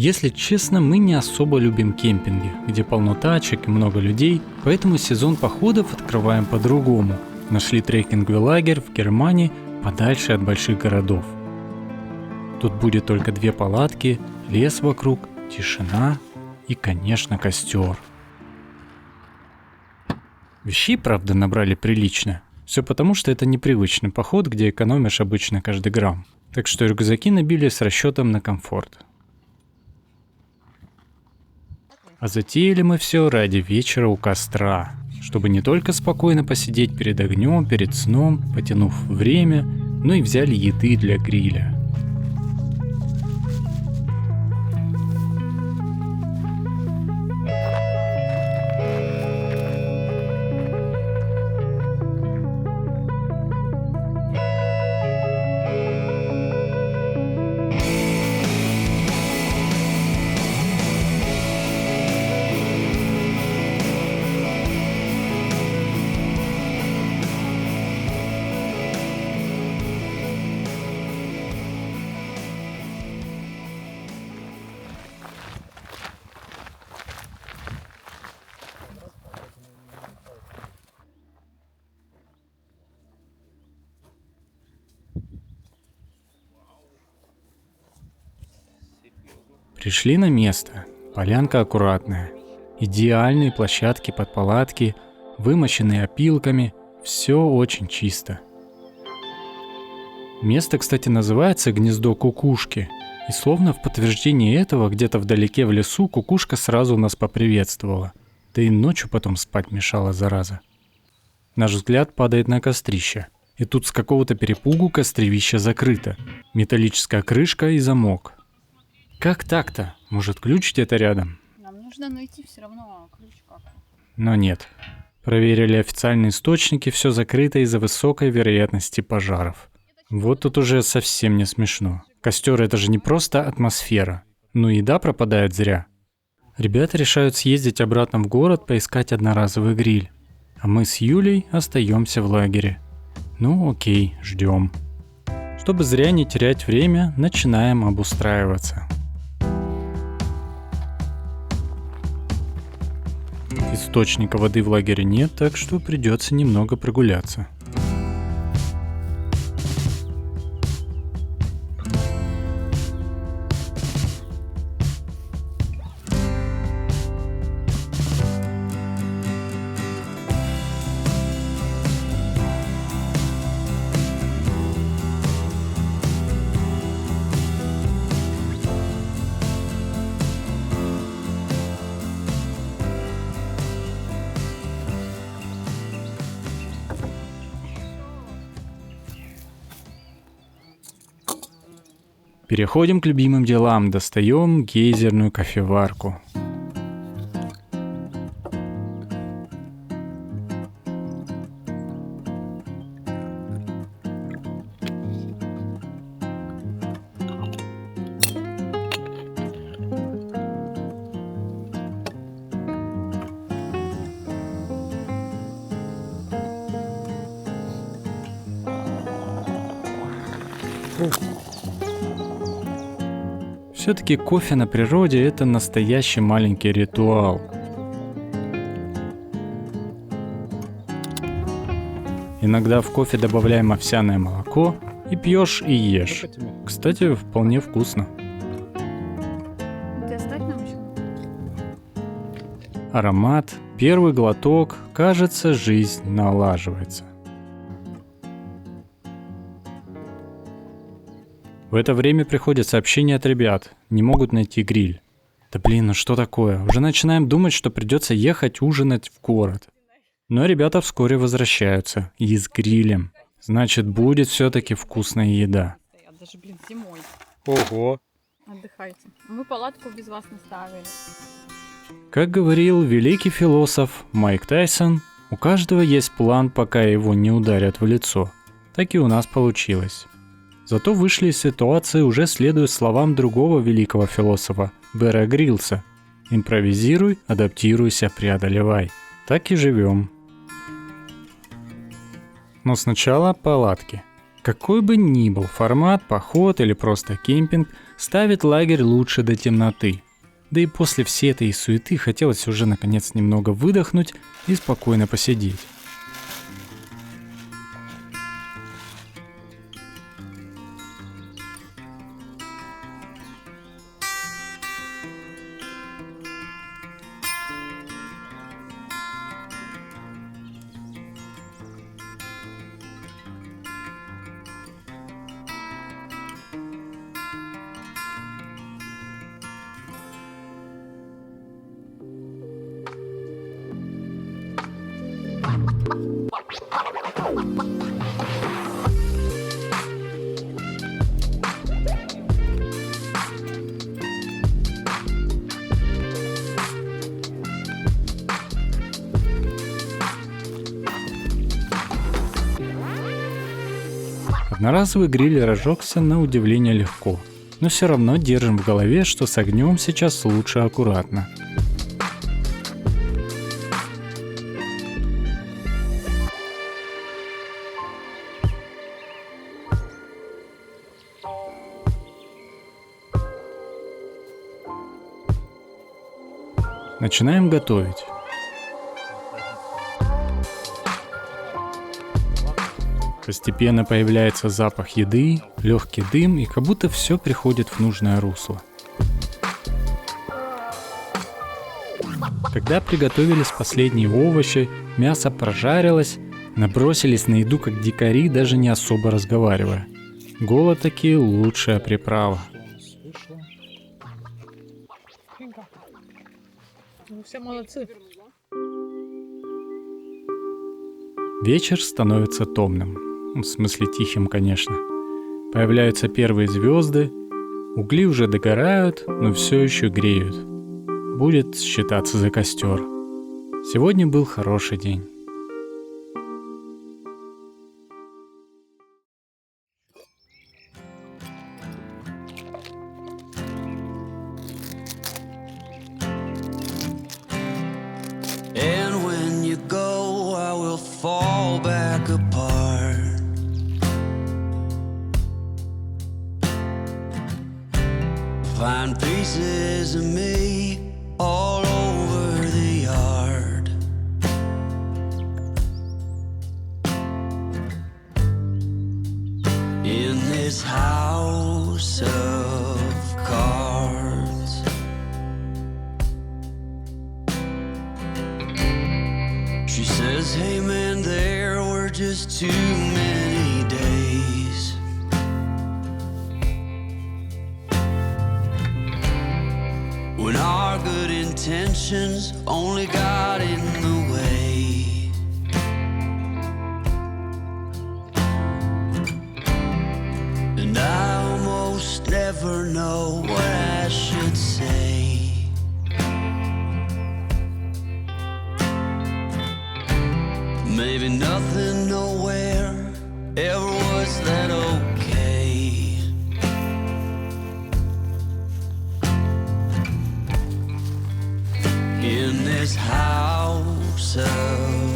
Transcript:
Если честно, мы не особо любим кемпинги, где полно тачек и много людей, поэтому сезон походов открываем по-другому. Нашли трекинговый лагерь в Германии, подальше от больших городов. Тут будет только 2 палатки, лес вокруг, тишина и, конечно, костер. Вещей, правда, набрали прилично. Все потому, что это непривычный поход, где экономишь обычно каждый грамм. Так что рюкзаки набили с расчетом на комфорт. А затеяли мы все ради вечера у костра, чтобы не только спокойно посидеть перед огнем, перед сном, потянув время, но и взяли еды для гриля. Пришли на место. Полянка аккуратная. Идеальные площадки под палатки, вымощенные опилками. Все очень чисто. Место, кстати, называется «Гнездо кукушки». И словно в подтверждение этого, где-то вдалеке в лесу кукушка сразу нас поприветствовала. Да и ночью потом спать мешала, зараза. Наш взгляд падает на кострище. И тут с какого-то перепугу костровище закрыто. Металлическая крышка и замок. Как так-то? Может, ключ где-то рядом? Нам нужно найти все равно ключ как-то. Но нет. Проверили официальные источники, все закрыто из-за высокой вероятности пожаров. Вот тут уже совсем не смешно. Костер — это же не просто атмосфера. Ну и еда пропадает зря. Ребята решают съездить обратно в город, поискать одноразовый гриль. А мы с Юлей остаемся в лагере. Ну окей, ждем. Чтобы зря не терять время, начинаем обустраиваться. Источника воды в лагере нет, так что придется немного прогуляться. Переходим к любимым делам, достаем гейзерную кофеварку. Все-таки кофе на природе — это настоящий маленький ритуал. Иногда в кофе добавляем овсяное молоко и пьешь и ешь. Кстати, вполне вкусно. Ты оставь нам еще. Аромат, первый глоток, кажется, жизнь налаживается. В это время приходит сообщение от ребят. Не могут найти гриль. Да блин, ну что такое? Уже начинаем думать, что придется ехать ужинать в город. Но ребята вскоре возвращаются. И с грилем. Значит, будет все-таки вкусная еда. Даже, блин, зимой. Ого! Отдыхайте. Мы палатку без вас не ставили. Как говорил великий философ Майк Тайсон, у каждого есть план, пока его не ударят в лицо. Так и у нас получилось. Зато вышли из ситуации, уже следуя словам другого великого философа, Бэра Гриллса. Импровизируй, адаптируйся, преодолевай. Так и живем. Но сначала палатки. Какой бы ни был формат, поход или просто кемпинг, ставить лагерь лучше до темноты. Да и после всей этой суеты хотелось уже наконец немного выдохнуть и спокойно посидеть. Одноразовый гриль разжегся на удивление легко, но все равно держим в голове, что с огнем сейчас лучше аккуратно. Начинаем готовить. Постепенно появляется запах еды, легкий дым, и как будто все приходит в нужное русло. Когда приготовились последние овощи, мясо прожарилось, набросились на еду как дикари, даже не особо разговаривая. Голод таки лучшая приправа. Все молодцы. Вечер становится томным. В смысле тихим, конечно. Появляются первые звезды, угли уже догорают, но все еще греют. Будет считаться за костер. Сегодня был хороший день. And when you go, I will fall back apart. Find pieces of me all over the yard. In this house of cards. She says, hey man, there were just too many days. When our good intentions only got in the way. And I almost never know what I should say. Maybe nothing nowhere ever was that okay. In this house of